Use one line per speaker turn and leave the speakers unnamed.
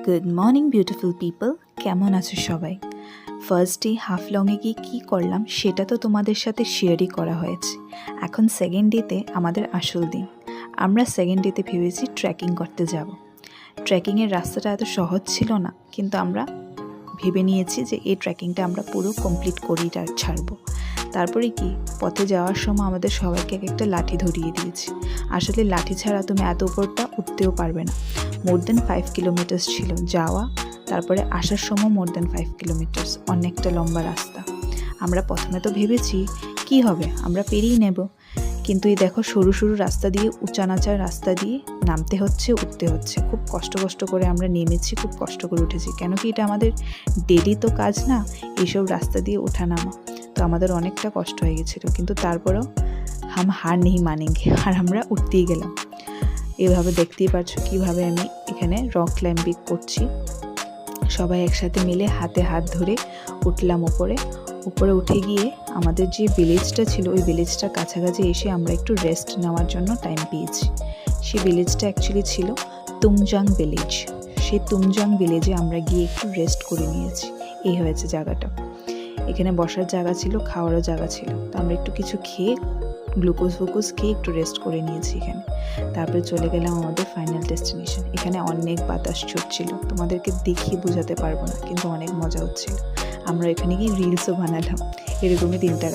Good morning beautiful people, কেমন আছো সবাই? ফার্স্ট ডে হাফলংয়ে গিয়ে কী করলাম সেটা তো তোমাদের সাথে শেয়ারই করা হয়েছে। এখন সেকেন্ড ডেতে আমাদের আসল দিন। আমরা সেকেন্ড ডেতে ভেবেছি ট্রেকিং করতে যাব। ট্রেকিংয়ের রাস্তাটা এত সহজ ছিল না, কিন্তু আমরা ভেবে নিয়েছি যে এই ট্রেকিংটা আমরা পুরো কমপ্লিট করেই ছাড়বো। তারপরে কি পথে যাওয়ার সময় আমাদের সবাইকে একটা লাঠি ধরিয়ে দিয়েছি। আসলে লাঠি ছাড়া তুমি এত উপরটা উঠতেও পারবে না। মোর দেন 5 কিলোমিটার্স ছিল যাওয়া, তারপরে আসার সময় মোর দেন 5 কিলোমিটার্স, অনেকটা লম্বা রাস্তা। আমরা প্রথমে তো ভেবেছি কি হবে, আমরা পেরিয়ে নেব, কিন্তু এই দেখো সরু সরু রাস্তা দিয়ে, উঁচা নাচার রাস্তা দিয়ে নামতে হচ্ছে, উঠতে হচ্ছে। খুব কষ্ট করে আমরা নেমেছি, খুব কষ্ট করে উঠেছি, কেন কি এটা আমাদের ডেলি তো কাজ না এইসব রাস্তা দিয়ে ওঠা নামা। তো আমাদের অনেকটা কষ্ট হয়ে গেছিলো, কিন্তু তারপরেও হার নেই মানেঙ্গে, আর আমরা উঠতেই গেলাম। এভাবে দেখতেই পাচ্ছ কীভাবে আমি এখানে রক ক্লাইম্বিং করছি। সবাই একসাথে মিলে হাতে হাত ধরে উঠলাম উপরে উঠে গিয়ে আমাদের যে ভিলেজটা ছিল ওই ভিলেজটার কাছাকাছি এসে আমরা একটু রেস্ট নেওয়ার জন্য টাইম পেয়েছি। সেই ভিলেজটা অ্যাকচুয়ালি ছিল তুমজাং ভিলেজ। সেই তুমজাং ভিলেজে আমরা গিয়ে একটু রেস্ট করে নিয়েছি। এই হয়েছে জায়গাটা। এখানে বসার জায়গা ছিল, খাওয়ারও জায়গা ছিল। তো আমরা একটু কিছু খেয়ে গ্লুকোজ খেয়ে একটু রেস্ট করে নিয়েছি এখানে। তারপরে চলে গেলাম আমাদের ফাইনাল ডেস্টিনেশন। এখানে অনেক বাতাস ছুটছিল, তোমাদেরকে দেখিয়ে বোঝাতে পারবো না, কিন্তু অনেক মজা হচ্ছিল। আমরা এখানে গিয়ে রিলসও বানালাম। এরকমই দিনটা